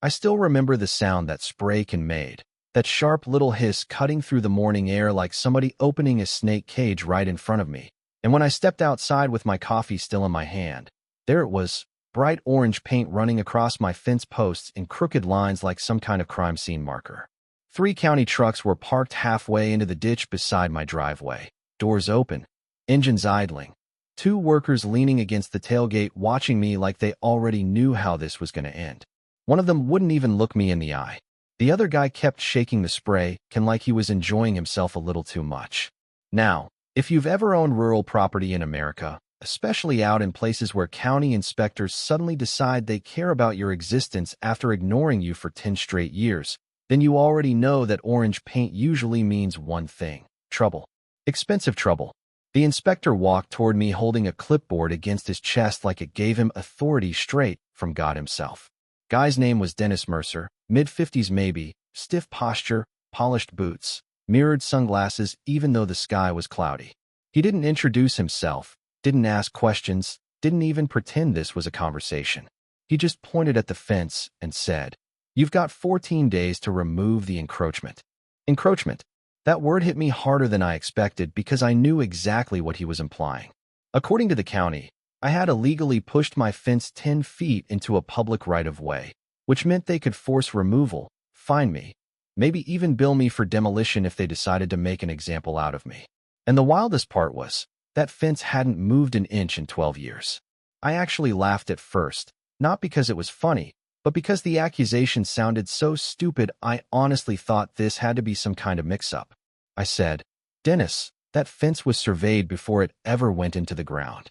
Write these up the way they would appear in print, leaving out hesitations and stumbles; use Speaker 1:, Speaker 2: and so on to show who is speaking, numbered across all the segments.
Speaker 1: I still remember the sound that spray can made, that sharp little hiss cutting through the morning air like somebody opening a snake cage right in front of me. And when I stepped outside with my coffee still in my hand, there it was, bright orange paint running across my fence posts in crooked lines like some kind of crime scene marker. 3 county trucks were parked halfway into the ditch beside my driveway, doors open, engines idling. 2 workers leaning against the tailgate watching me like they already knew how this was going to end. One of them wouldn't even look me in the eye. The other guy kept shaking the spray can like he was enjoying himself a little too much. Now, if you've ever owned rural property in America, especially out in places where county inspectors suddenly decide they care about your existence after ignoring you for 10 straight years, then you already know that orange paint usually means one thing: trouble. Expensive trouble. The inspector walked toward me holding a clipboard against his chest like it gave him authority straight from God himself. Guy's name was Dennis Mercer, mid-50s maybe, stiff posture, polished boots, mirrored sunglasses even though the sky was cloudy. He didn't introduce himself, didn't ask questions, didn't even pretend this was a conversation. He just pointed at the fence and said, "You've got 14 days to remove the encroachment." Encroachment. That word hit me harder than I expected because I knew exactly what he was implying. According to the county, I had illegally pushed my fence 10 feet into a public right-of-way, which meant they could force removal, fine me, maybe even bill me for demolition if they decided to make an example out of me. And the wildest part was, that fence hadn't moved an inch in 12 years. I actually laughed at first, not because it was funny, but because the accusation sounded so stupid I honestly thought this had to be some kind of mix-up. I said, "Dennis, that fence was surveyed before it ever went into the ground."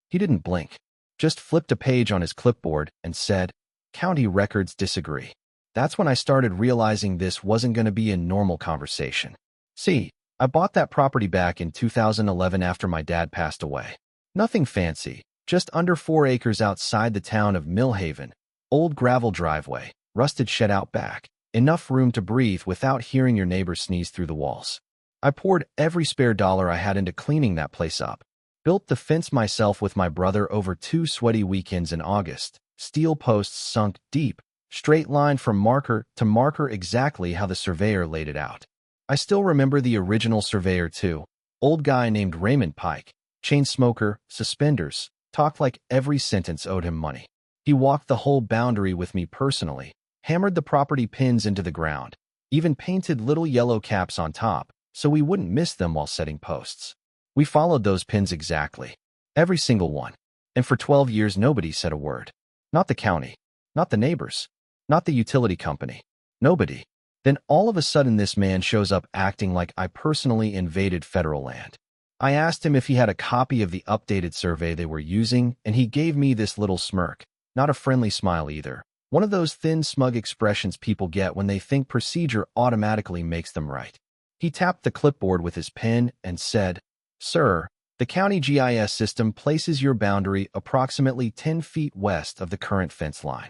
Speaker 1: He didn't blink, just flipped a page on his clipboard and said, "County records disagree." That's when I started realizing this wasn't going to be a normal conversation. See, I bought that property back in 2011 after my dad passed away. Nothing fancy, just under 4 acres outside the town of Millhaven, old gravel driveway, rusted shed out back, enough room to breathe without hearing your neighbor sneeze through the walls. I poured every spare dollar I had into cleaning that place up. Built the fence myself with my brother over 2 sweaty weekends in August. Steel posts sunk deep, straight line from marker to marker exactly how the surveyor laid it out. I still remember the original surveyor too. Old guy named Raymond Pike, chain smoker, suspenders, talked like every sentence owed him money. He walked the whole boundary with me personally, hammered the property pins into the ground, even painted little yellow caps on top, so we wouldn't miss them while setting posts. We followed those pins exactly, every single one, and for 12 years nobody said a word. Not the county, not the neighbors, not the utility company, nobody. Then all of a sudden this man shows up acting like I personally invaded federal land. I asked him if he had a copy of the updated survey they were using, and he gave me this little smirk, not a friendly smile either, one of those thin, smug expressions people get when they think procedure automatically makes them right. He tapped the clipboard with his pen and said, "Sir, the county GIS system places your boundary approximately 10 feet west of the current fence line."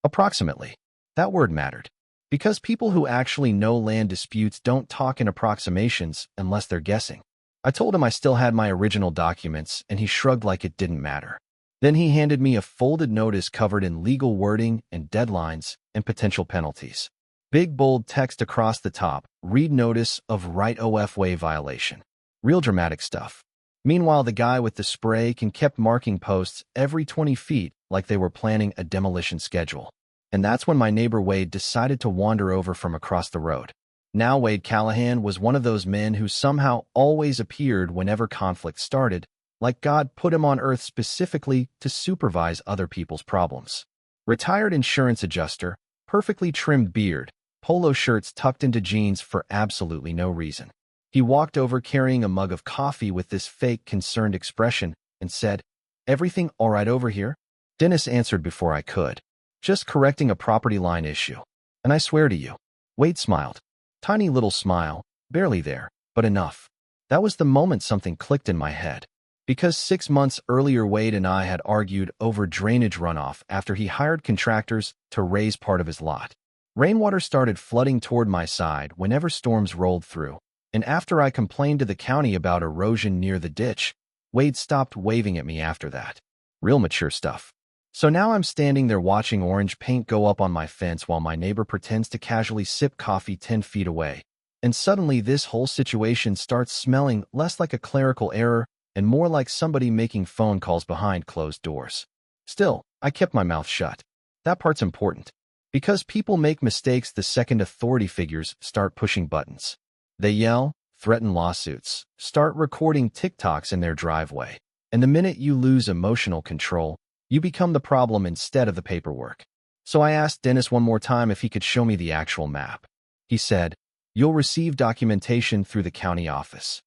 Speaker 1: Approximately. That word mattered. Because people who actually know land disputes don't talk in approximations unless they're guessing. I told him I still had my original documents, and he shrugged like it didn't matter. Then he handed me a folded notice covered in legal wording and deadlines and potential penalties. Big bold text across the top, "Read notice of right-of-way violation." Real dramatic stuff. Meanwhile, the guy with the spray can kept marking posts every 20 feet like they were planning a demolition schedule. And that's when my neighbor Wade decided to wander over from across the road. Now Wade Callahan was one of those men who somehow always appeared whenever conflict started, like God put him on earth specifically to supervise other people's problems. Retired insurance adjuster, perfectly trimmed beard, polo shirts tucked into jeans for absolutely no reason. He walked over carrying a mug of coffee with this fake concerned expression and said, "Everything all right over here?" Dennis answered before I could. "Just correcting a property line issue. And I swear to you." Wade smiled. Tiny little smile, barely there, but enough. That was the moment something clicked in my head. Because 6 months earlier Wade and I had argued over drainage runoff after he hired contractors to raise part of his lot. Rainwater started flooding toward my side whenever storms rolled through, and after I complained to the county about erosion near the ditch, Wade stopped waving at me after that. Real mature stuff. So now I'm standing there watching orange paint go up on my fence while my neighbor pretends to casually sip coffee 10 feet away. And suddenly this whole situation starts smelling less like a clerical error and more like somebody making phone calls behind closed doors. Still, I kept my mouth shut. That part's important. Because people make mistakes the second authority figures start pushing buttons. They yell, threaten lawsuits, start recording TikToks in their driveway. And the minute you lose emotional control, you become the problem instead of the paperwork. So I asked Dennis one more time if he could show me the actual map. He said, "You'll receive documentation through the county office."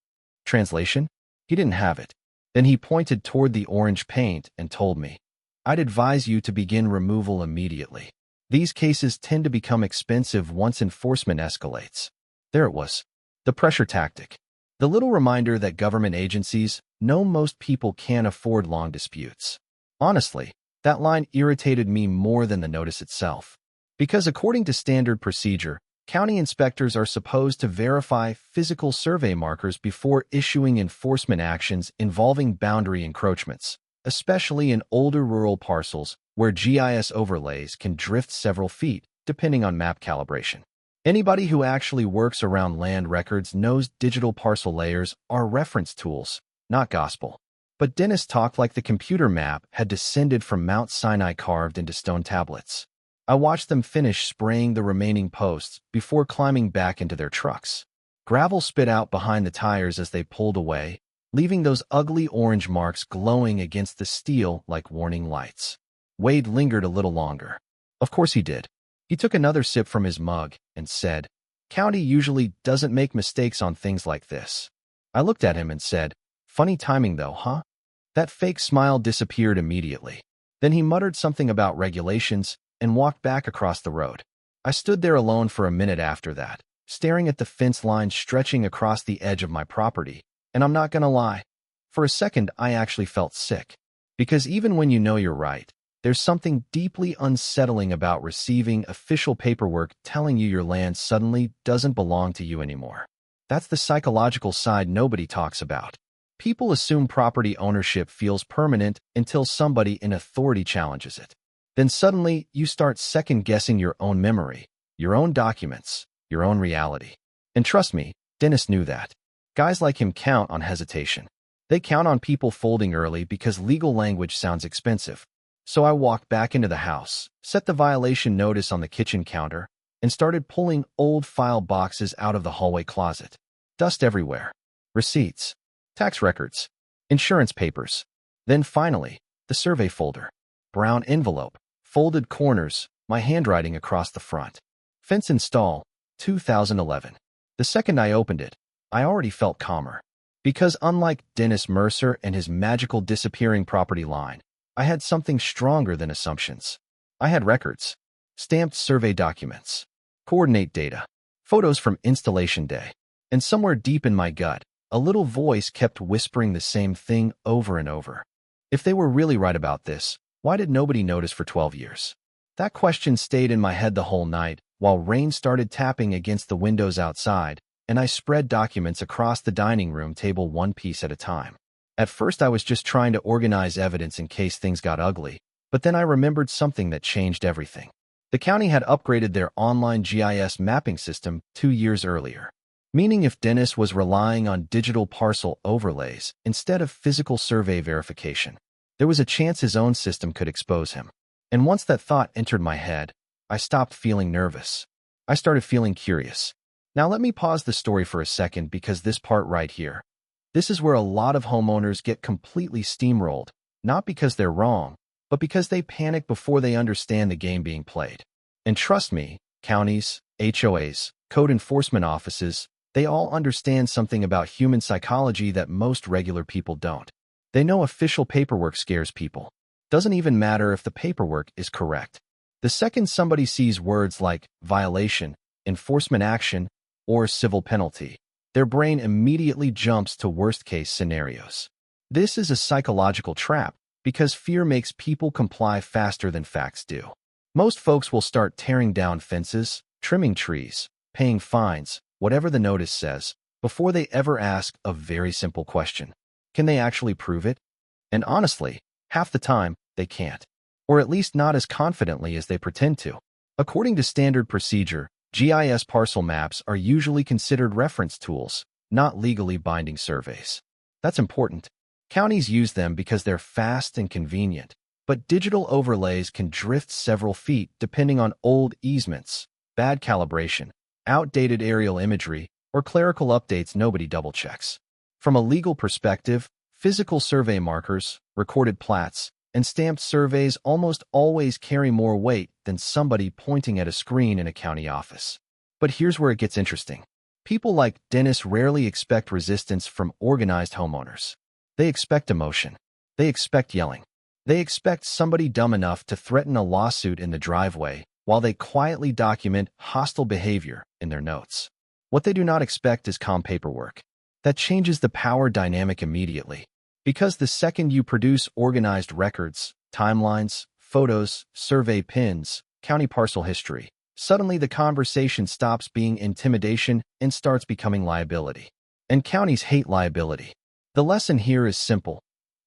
Speaker 1: Translation? He didn't have it. Then he pointed toward the orange paint and told me, "I'd advise you to begin removal immediately. These cases tend to become expensive once enforcement escalates." There it was. The pressure tactic. The little reminder that government agencies know most people can't afford long disputes. Honestly, that line irritated me more than the notice itself. Because according to standard procedure, county inspectors are supposed to verify physical survey markers before issuing enforcement actions involving boundary encroachments, especially in older rural parcels where GIS overlays can drift several feet, depending on map calibration. Anybody who actually works around land records knows digital parcel layers are reference tools, not gospel. But Dennis talked like the computer map had descended from Mount Sinai carved into stone tablets. I watched them finish spraying the remaining posts before climbing back into their trucks. Gravel spit out behind the tires as they pulled away, leaving those ugly orange marks glowing against the steel like warning lights. Wade lingered a little longer. Of course he did. He took another sip from his mug and said, "County usually doesn't make mistakes on things like this." I looked at him and said, "Funny timing though, huh?" That fake smile disappeared immediately. Then he muttered something about regulations and walked back across the road. I stood there alone for a minute after that, staring at the fence line stretching across the edge of my property, and I'm not gonna lie. For a second, I actually felt sick. Because even when you know you're right, there's something deeply unsettling about receiving official paperwork telling you your land suddenly doesn't belong to you anymore. That's the psychological side nobody talks about. People assume property ownership feels permanent until somebody in authority challenges it. Then suddenly, you start second-guessing your own memory, your own documents, your own reality. And trust me, Dennis knew that. Guys like him count on hesitation. They count on people folding early because legal language sounds expensive. So I walked back into the house, set the violation notice on the kitchen counter, and started pulling old file boxes out of the hallway closet. Dust everywhere. Receipts. Tax records, insurance papers. Then finally, the survey folder. Brown envelope, folded corners, my handwriting across the front. Fence install, 2011. The second I opened it, I already felt calmer. Because unlike Dennis Mercer and his magical disappearing property line, I had something stronger than assumptions. I had records, stamped survey documents, coordinate data, photos from installation day, and somewhere deep in my gut, a little voice kept whispering the same thing over and over. If they were really right about this, why did nobody notice for 12 years? That question stayed in my head the whole night, while rain started tapping against the windows outside, and I spread documents across the dining room table one piece at a time. At first I was just trying to organize evidence in case things got ugly, but then I remembered something that changed everything. The county had upgraded their online GIS mapping system 2 years earlier. Meaning if Dennis was relying on digital parcel overlays instead of physical survey verification, there was a chance his own system could expose him. And once that thought entered my head, I stopped feeling nervous. I started feeling curious. Now let me pause the story for a second because this part right here, this is where a lot of homeowners get completely steamrolled, not because they're wrong, but because they panic before they understand the game being played. And trust me, counties, HOAs, code enforcement offices, they all understand something about human psychology that most regular people don't. They know official paperwork scares people. Doesn't even matter if the paperwork is correct. The second somebody sees words like violation, enforcement action, or civil penalty, their brain immediately jumps to worst-case scenarios. This is a psychological trap because fear makes people comply faster than facts do. Most folks will start tearing down fences, trimming trees, paying fines, whatever the notice says, before they ever ask a very simple question. Can they actually prove it? And honestly, half the time, they can't. or at least not as confidently as they pretend to. According to standard procedure, GIS parcel maps are usually considered reference tools, not legally binding surveys. That's important. Counties use them because they're fast and convenient, but digital overlays can drift several feet depending on old easements, bad calibration, outdated aerial imagery, or clerical updates nobody double-checks. From a legal perspective, physical survey markers, recorded plats, and stamped surveys almost always carry more weight than somebody pointing at a screen in a county office. But here's where it gets interesting. People like Dennis rarely expect resistance from organized homeowners. They expect emotion. They expect yelling. They expect somebody dumb enough to threaten a lawsuit in the driveway while they quietly document hostile behavior in their notes. What they do not expect is calm paperwork. That changes the power dynamic immediately. Because the second you produce organized records, timelines, photos, survey pins, county parcel history, suddenly the conversation stops being intimidation and starts becoming liability. And counties hate liability. The lesson here is simple.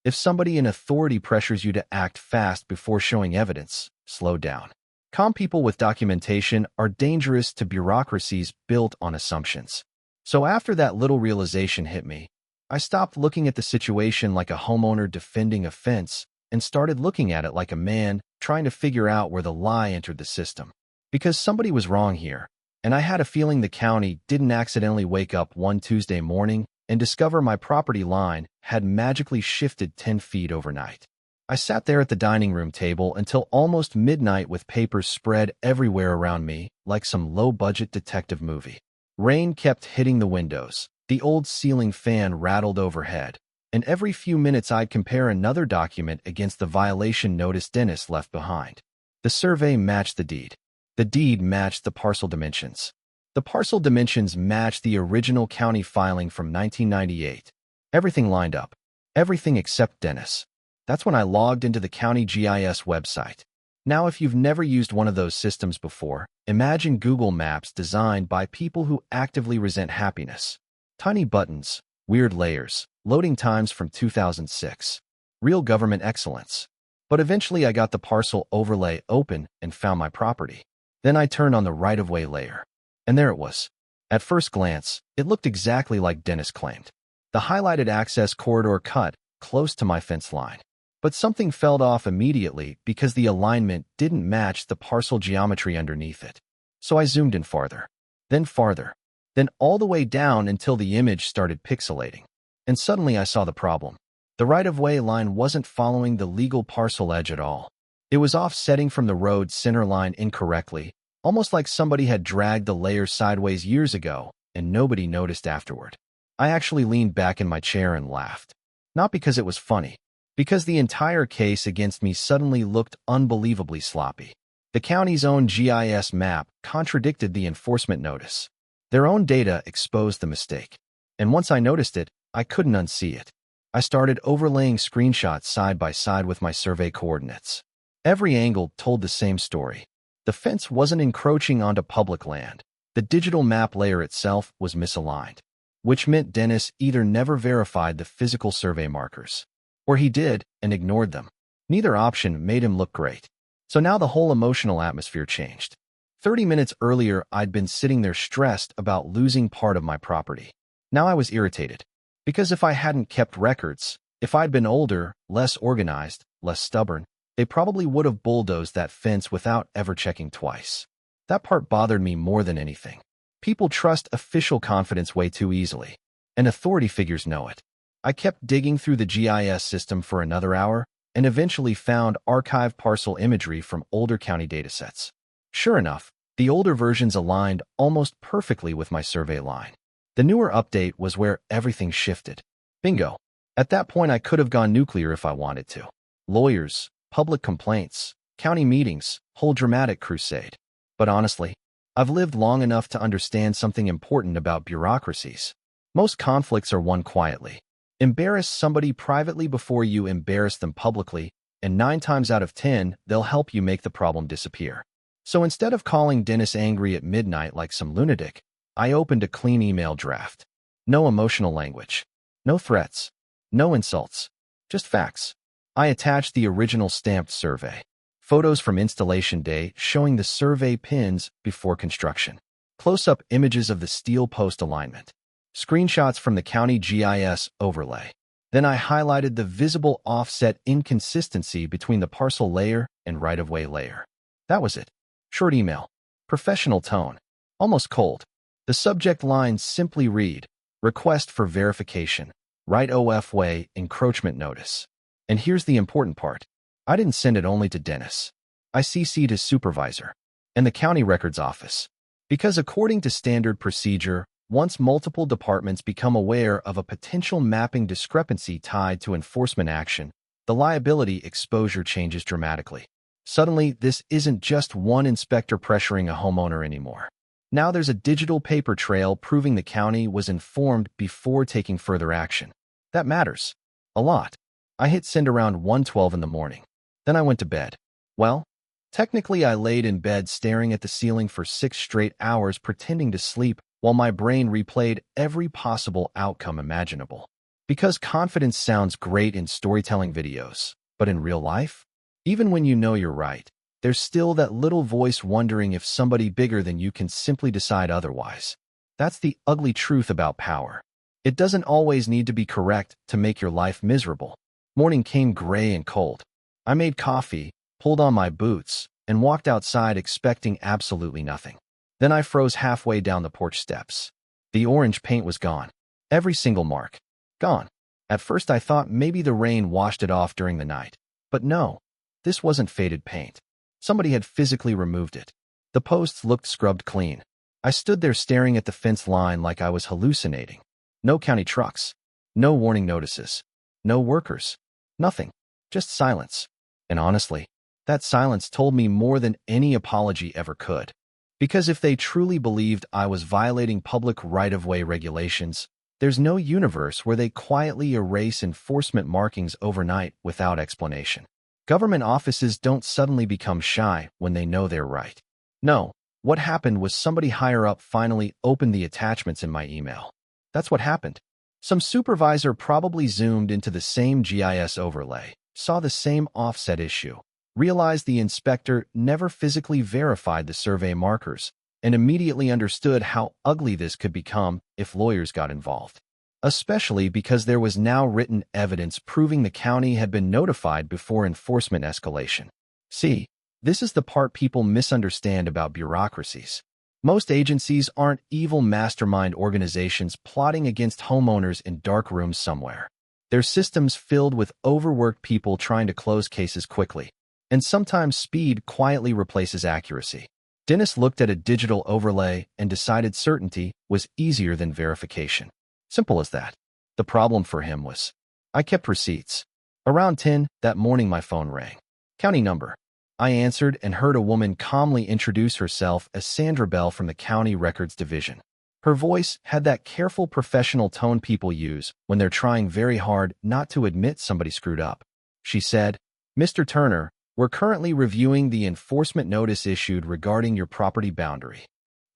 Speaker 1: If somebody in authority pressures you to act fast before showing evidence, slow down. Calm people with documentation are dangerous to bureaucracies built on assumptions. So after that little realization hit me, I stopped looking at the situation like a homeowner defending a fence and started looking at it like a man trying to figure out where the lie entered the system. Because somebody was wrong here, and I had a feeling the county didn't accidentally wake up one Tuesday morning and discover my property line had magically shifted 10 feet overnight. I sat there at the dining room table until almost midnight with papers spread everywhere around me like some low-budget detective movie. Rain kept hitting the windows. The old ceiling fan rattled overhead, and every few minutes I'd compare another document against the violation notice Dennis left behind. The survey matched the deed. The deed matched the parcel dimensions. The parcel dimensions matched the original county filing from 1998. Everything lined up. Everything except Dennis. That's when I logged into the county GIS website. Now, if you've never used one of those systems before, imagine Google Maps designed by people who actively resent happiness. Tiny buttons, weird layers, loading times from 2006. Real government excellence. But eventually I got the parcel overlay open and found my property. Then I turned on the right-of-way layer. And there it was. At first glance, it looked exactly like Dennis claimed. The highlighted access corridor cut close to my fence line. But something fell off immediately because the alignment didn't match the parcel geometry underneath it. So I zoomed in farther. Then farther. Then all the way down until the image started pixelating. And suddenly I saw the problem. The right-of-way line wasn't following the legal parcel edge at all. It was offsetting from the road center line incorrectly, almost like somebody had dragged the layer sideways years ago, and nobody noticed afterward. I actually leaned back in my chair and laughed. Not because it was funny, because the entire case against me suddenly looked unbelievably sloppy. The county's own GIS map contradicted the enforcement notice. Their own data exposed the mistake. And once I noticed it, I couldn't unsee it. I started overlaying screenshots side by side with my survey coordinates. Every angle told the same story. The fence wasn't encroaching onto public land. The digital map layer itself was misaligned, which meant Dennis either never verified the physical survey markers, or he did and ignored them. Neither option made him look great. So now the whole emotional atmosphere changed. 30 minutes earlier, I'd been sitting there stressed about losing part of my property. Now I was irritated. Because if I hadn't kept records, if I'd been older, less organized, less stubborn, they probably would have bulldozed that fence without ever checking twice. That part bothered me more than anything. People trust official confidence way too easily, and authority figures know it. I kept digging through the GIS system for another hour and eventually found archived parcel imagery from older county datasets. Sure enough, the older versions aligned almost perfectly with my survey line. The newer update was where everything shifted. Bingo. At that point, I could have gone nuclear if I wanted to. Lawyers, public complaints, county meetings, whole dramatic crusade. But honestly, I've lived long enough to understand something important about bureaucracies. Most conflicts are won quietly. Embarrass somebody privately before you embarrass them publicly, and 9 times out of 10, they'll help you make the problem disappear. So instead of calling Dennis angry at midnight like some lunatic, I opened a clean email draft. No emotional language. No threats. No insults. Just facts. I attached the original stamped survey. Photos from installation day showing the survey pins before construction. Close-up images of the steel post alignment. Screenshots from the county GIS overlay. Then I highlighted the visible offset inconsistency between the parcel layer and right-of-way layer. That was it. Short email. Professional tone. Almost cold. The subject line simply read, "Request for verification. Right-of-way encroachment notice." And here's the important part. I didn't send it only to Dennis. I CC'd his supervisor and the county records office. Because according to standard procedure, once multiple departments become aware of a potential mapping discrepancy tied to enforcement action, the liability exposure changes dramatically. Suddenly, this isn't just one inspector pressuring a homeowner anymore. Now there's a digital paper trail proving the county was informed before taking further action. That matters. A lot. I hit send around 1:12 in the morning. Then I went to bed. Well, technically I laid in bed staring at the ceiling for 6 straight hours pretending to sleep while my brain replayed every possible outcome imaginable. Because confidence sounds great in storytelling videos, but in real life, even when you know you're right, there's still that little voice wondering if somebody bigger than you can simply decide otherwise. That's the ugly truth about power. It doesn't always need to be correct to make your life miserable. Morning came gray and cold. I made coffee, pulled on my boots, and walked outside expecting absolutely nothing. Then I froze halfway down the porch steps. The orange paint was gone. Every single mark. Gone. At first I thought maybe the rain washed it off during the night. But no, this wasn't faded paint. Somebody had physically removed it. The posts looked scrubbed clean. I stood there staring at the fence line like I was hallucinating. No county trucks. No warning notices. No workers. Nothing. Just silence. And honestly, that silence told me more than any apology ever could. Because if they truly believed I was violating public right-of-way regulations, there's no universe where they quietly erase enforcement markings overnight without explanation. Government offices don't suddenly become shy when they know they're right. No, what happened was somebody higher up finally opened the attachments in my email. That's what happened. Some supervisor probably zoomed into the same GIS overlay, saw the same offset issue, realized the inspector never physically verified the survey markers, and immediately understood how ugly this could become if lawyers got involved. Especially because there was now written evidence proving the county had been notified before enforcement escalation. See, this is the part people misunderstand about bureaucracies. Most agencies aren't evil mastermind organizations plotting against homeowners in dark rooms somewhere. They're systems filled with overworked people trying to close cases quickly. And sometimes speed quietly replaces accuracy. Dennis looked at a digital overlay and decided certainty was easier than verification. Simple as that. The problem for him was, I kept receipts. Around 10 that morning my phone rang. County number. I answered and heard a woman calmly introduce herself as Sandra Bell from the County Records Division. Her voice had that careful professional tone people use when they're trying very hard not to admit somebody screwed up. She said, "Mr. Turner, we're currently reviewing the enforcement notice issued regarding your property boundary."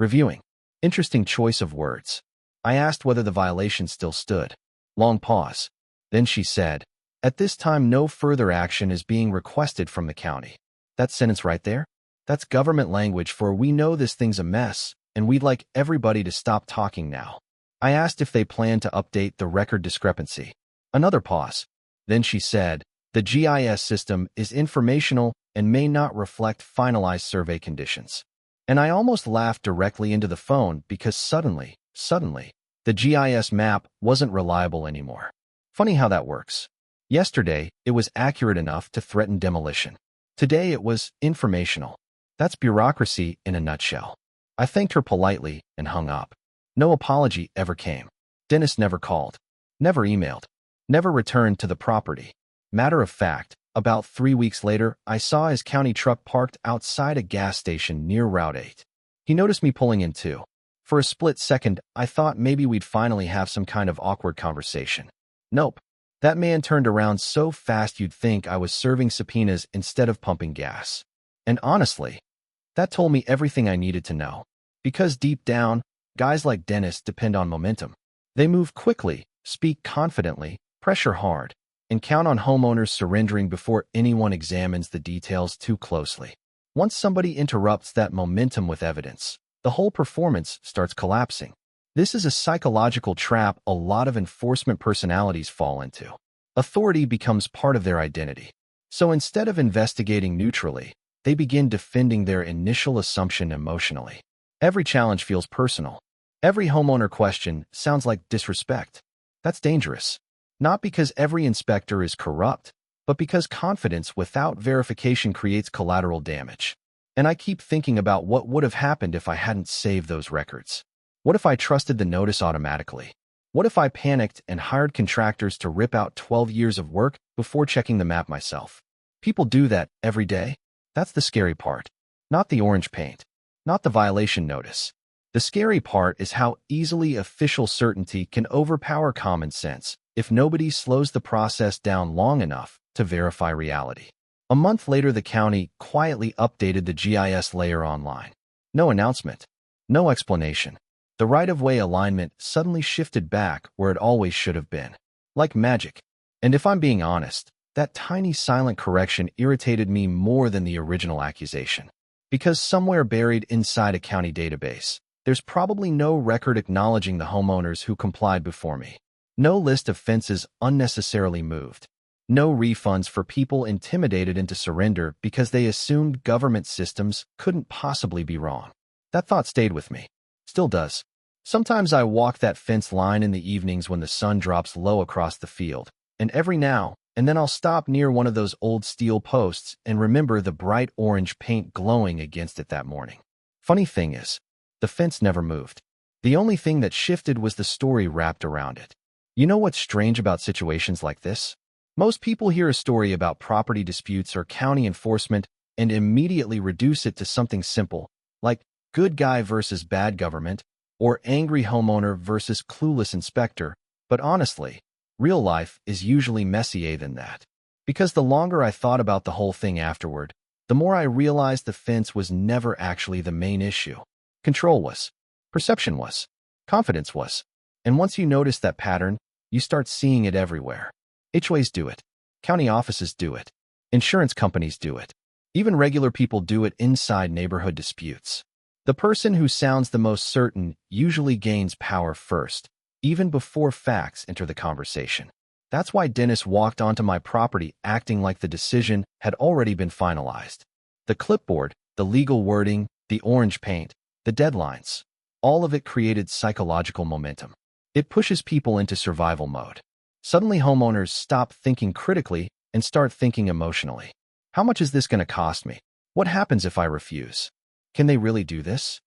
Speaker 1: Reviewing. Interesting choice of words. I asked whether the violation still stood. Long pause. Then she said, "At this time no further action is being requested from the county." That sentence right there? That's government language for "we know this thing's a mess, and we'd like everybody to stop talking now." I asked if they plan to update the record discrepancy. Another pause. Then she said, "The GIS system is informational and may not reflect finalized survey conditions." And I almost laughed directly into the phone because suddenly, the GIS map wasn't reliable anymore. Funny how that works. Yesterday, it was accurate enough to threaten demolition. Today, it was informational. That's bureaucracy in a nutshell. I thanked her politely and hung up. No apology ever came. Dennis never called, never emailed, never returned to the property. Matter of fact, about 3 weeks later, I saw his county truck parked outside a gas station near Route 8. He noticed me pulling in too. For a split second, I thought maybe we'd finally have some kind of awkward conversation. Nope. That man turned around so fast you'd think I was serving subpoenas instead of pumping gas. And honestly, that told me everything I needed to know. Because deep down, guys like Dennis depend on momentum. They move quickly, speak confidently, pressure hard, and count on homeowners surrendering before anyone examines the details too closely. Once somebody interrupts that momentum with evidence, the whole performance starts collapsing. This is a psychological trap a lot of enforcement personalities fall into. Authority becomes part of their identity. So instead of investigating neutrally, they begin defending their initial assumption emotionally. Every challenge feels personal. Every homeowner question sounds like disrespect. That's dangerous. Not because every inspector is corrupt, but because confidence without verification creates collateral damage. And I keep thinking about what would have happened if I hadn't saved those records. What if I trusted the notice automatically? What if I panicked and hired contractors to rip out 12 years of work before checking the map myself? People do that every day. That's the scary part. Not the orange paint. Not the violation notice. The scary part is how easily official certainty can overpower common sense if nobody slows the process down long enough to verify reality. A month later, the county quietly updated the GIS layer online. No announcement. No explanation. The right-of-way alignment suddenly shifted back where it always should have been. Like magic. And if I'm being honest, that tiny silent correction irritated me more than the original accusation. Because somewhere buried inside a county database, there's probably no record acknowledging the homeowners who complied before me. No list of fences unnecessarily moved. No refunds for people intimidated into surrender because they assumed government systems couldn't possibly be wrong. That thought stayed with me. Still does. Sometimes I walk that fence line in the evenings when the sun drops low across the field, and every now and then I'll stop near one of those old steel posts and remember the bright orange paint glowing against it that morning. Funny thing is, the fence never moved. The only thing that shifted was the story wrapped around it. You know what's strange about situations like this? Most people hear a story about property disputes or county enforcement and immediately reduce it to something simple, like good guy versus bad government, or angry homeowner versus clueless inspector. But honestly, real life is usually messier than that. Because the longer I thought about the whole thing afterward, the more I realized the fence was never actually the main issue. Control was. Perception was. Confidence was. And once you notice that pattern, you start seeing it everywhere. HOAs do it. County offices do it. Insurance companies do it. Even regular people do it inside neighborhood disputes. The person who sounds the most certain usually gains power first, even before facts enter the conversation. That's why Dennis walked onto my property acting like the decision had already been finalized. The clipboard, the legal wording, the orange paint, the deadlines, all of it created psychological momentum. It pushes people into survival mode. Suddenly, homeowners stop thinking critically and start thinking emotionally. How much is this going to cost me? What happens if I refuse? Can they really do this?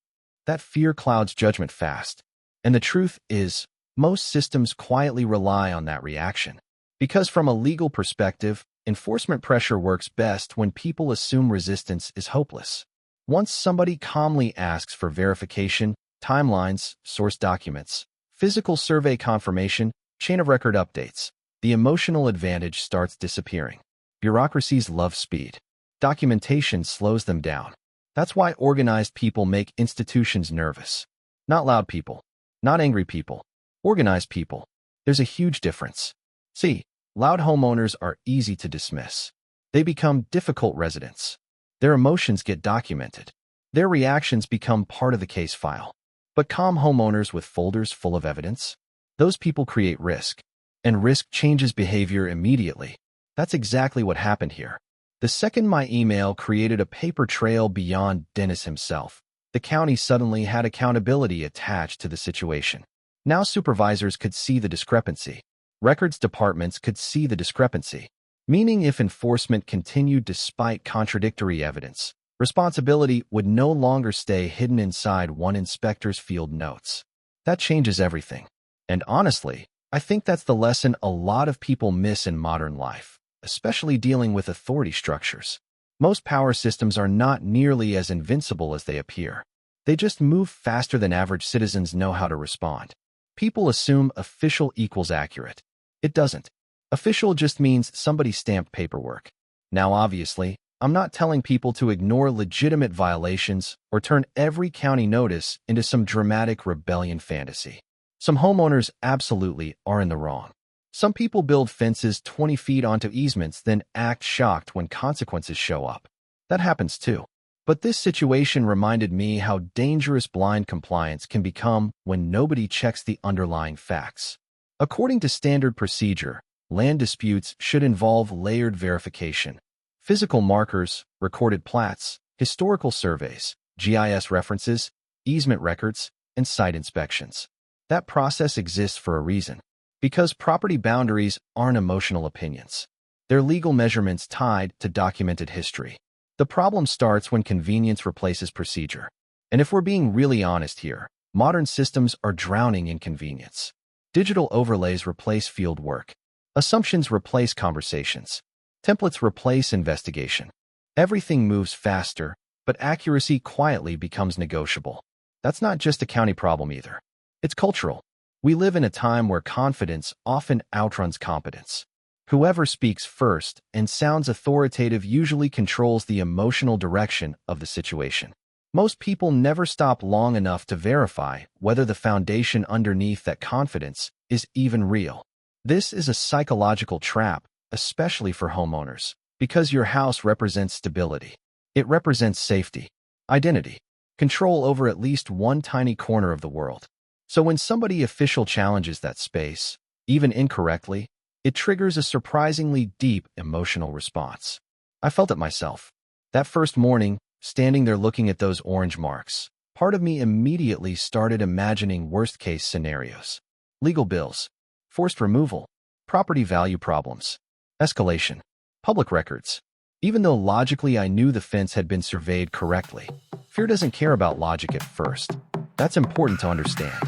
Speaker 1: That fear clouds judgment fast. And the truth is, most systems quietly rely on that reaction. Because from a legal perspective, enforcement pressure works best when people assume resistance is hopeless. Once somebody calmly asks for verification, timelines, source documents, physical survey confirmation, chain of record updates, the emotional advantage starts disappearing. Bureaucracies love speed. Documentation slows them down. That's why organized people make institutions nervous. Not loud people. Not angry people. Organized people. There's a huge difference. See, loud homeowners are easy to dismiss. They become difficult residents. Their emotions get documented. Their reactions become part of the case file. But calm homeowners with folders full of evidence, those people create risk. And risk changes behavior immediately. That's exactly what happened here. The second my email created a paper trail beyond Dennis himself, the county suddenly had accountability attached to the situation. Now supervisors could see the discrepancy. Records departments could see the discrepancy. Meaning if enforcement continued despite contradictory evidence, responsibility would no longer stay hidden inside one inspector's field notes. That changes everything. And honestly, I think that's the lesson a lot of people miss in modern life, especially dealing with authority structures. Most power systems are not nearly as invincible as they appear. They just move faster than average citizens know how to respond. People assume official equals accurate. It doesn't. Official just means somebody stamped paperwork. Now, obviously, I'm not telling people to ignore legitimate violations or turn every county notice into some dramatic rebellion fantasy. Some homeowners absolutely are in the wrong. Some people build fences 20 feet onto easements, then act shocked when consequences show up. That happens too. But this situation reminded me how dangerous blind compliance can become when nobody checks the underlying facts. According to standard procedure, land disputes should involve layered verification. Physical markers, recorded plats, historical surveys, GIS references, easement records, and site inspections. That process exists for a reason. Because property boundaries aren't emotional opinions. They're legal measurements tied to documented history. The problem starts when convenience replaces procedure. And if we're being really honest here, modern systems are drowning in convenience. Digital overlays replace field work. Assumptions replace conversations. Templates replace investigation. Everything moves faster, but accuracy quietly becomes negotiable. That's not just a county problem either. It's cultural. We live in a time where confidence often outruns competence. Whoever speaks first and sounds authoritative usually controls the emotional direction of the situation. Most people never stop long enough to verify whether the foundation underneath that confidence is even real. This is a psychological trap, especially for homeowners, because your house represents stability. It represents safety, identity, control over at least one tiny corner of the world. So when somebody official challenges that space, even incorrectly, it triggers a surprisingly deep emotional response. I felt it myself. That first morning, standing there looking at those orange marks, part of me immediately started imagining worst-case scenarios. Legal bills, forced removal, property value problems, escalation, public records. Even though logically I knew the fence had been surveyed correctly, fear doesn't care about logic at first. That's important to understand.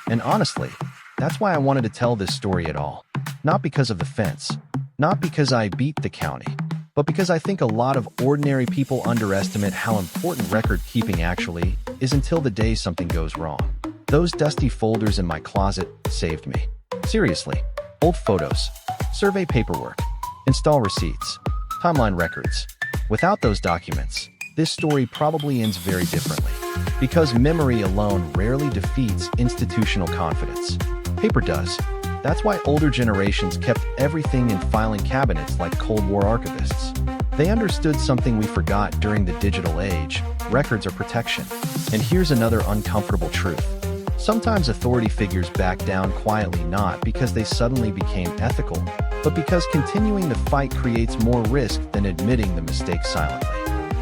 Speaker 1: And honestly, that's why I wanted to tell this story at all. Not because of the fence, not because I beat the county, but because I think a lot of ordinary people underestimate how important record-keeping actually is until the day something goes wrong. Those dusty folders in my closet saved me. Seriously, old photos, survey paperwork, install receipts, timeline records. Without those documents, this story probably ends very differently. Because memory alone rarely defeats institutional confidence. Paper does. That's why older generations kept everything in filing cabinets like Cold War archivists. They understood something we forgot during the digital age: records are protection. And here's another uncomfortable truth. Sometimes authority figures back down quietly, not because they suddenly became ethical, but because continuing the fight creates more risk than admitting the mistake silently.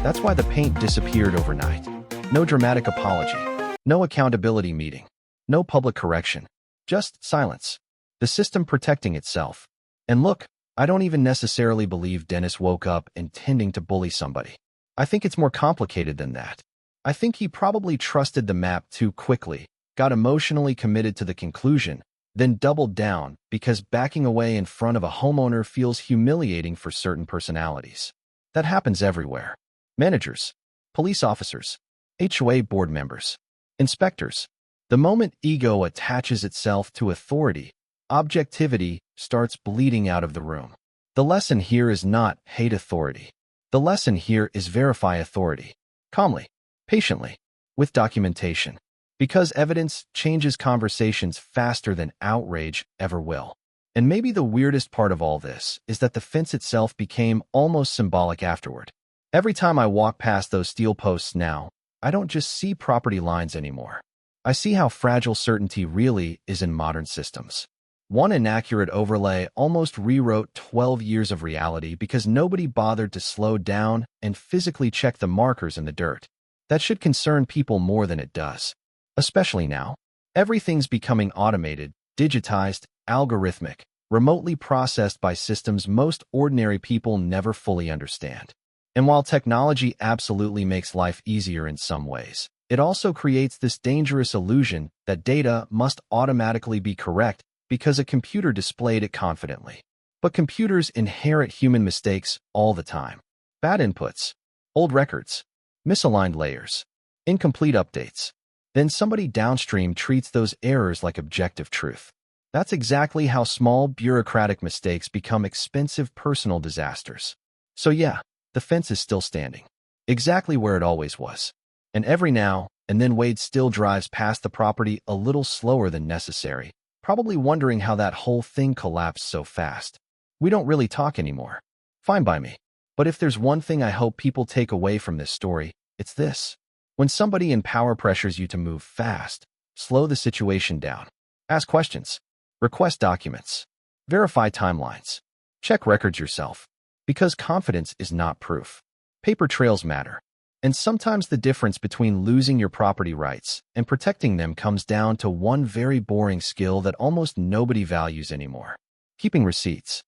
Speaker 1: That's why the paint disappeared overnight. No dramatic apology, no accountability meeting, no public correction, just silence. The system protecting itself. And look, I don't even necessarily believe Dennis woke up intending to bully somebody. I think it's more complicated than that. I think he probably trusted the map too quickly, got emotionally committed to the conclusion, then doubled down because backing away in front of a homeowner feels humiliating for certain personalities. That happens everywhere. Managers, police officers, HOA board members, inspectors. The moment ego attaches itself to authority, objectivity starts bleeding out of the room. The lesson here is not hate authority. The lesson here is verify authority. Calmly, patiently, with documentation. Because evidence changes conversations faster than outrage ever will. And maybe the weirdest part of all this is that the fence itself became almost symbolic afterward. Every time I walk past those steel posts now, I don't just see property lines anymore. I see how fragile certainty really is in modern systems. One inaccurate overlay almost rewrote 12 years of reality because nobody bothered to slow down and physically check the markers in the dirt. That should concern people more than it does. Especially now. Everything's becoming automated, digitized, algorithmic, remotely processed by systems most ordinary people never fully understand. And while technology absolutely makes life easier in some ways, it also creates this dangerous illusion that data must automatically be correct because a computer displayed it confidently. But computers inherit human mistakes all the time. Bad inputs, old records, misaligned layers, incomplete updates. Then somebody downstream treats those errors like objective truth. That's exactly how small bureaucratic mistakes become expensive personal disasters. So yeah, the fence is still standing. Exactly where it always was. And every now and then Wade still drives past the property a little slower than necessary, probably wondering how that whole thing collapsed so fast. We don't really talk anymore. Fine by me. But if there's one thing I hope people take away from this story, it's this. When somebody in power pressures you to move fast, slow the situation down. Ask questions. Request documents. Verify timelines. Check records yourself. Because confidence is not proof. Paper trails matter. And sometimes the difference between losing your property rights and protecting them comes down to one very boring skill that almost nobody values anymore. Keeping receipts.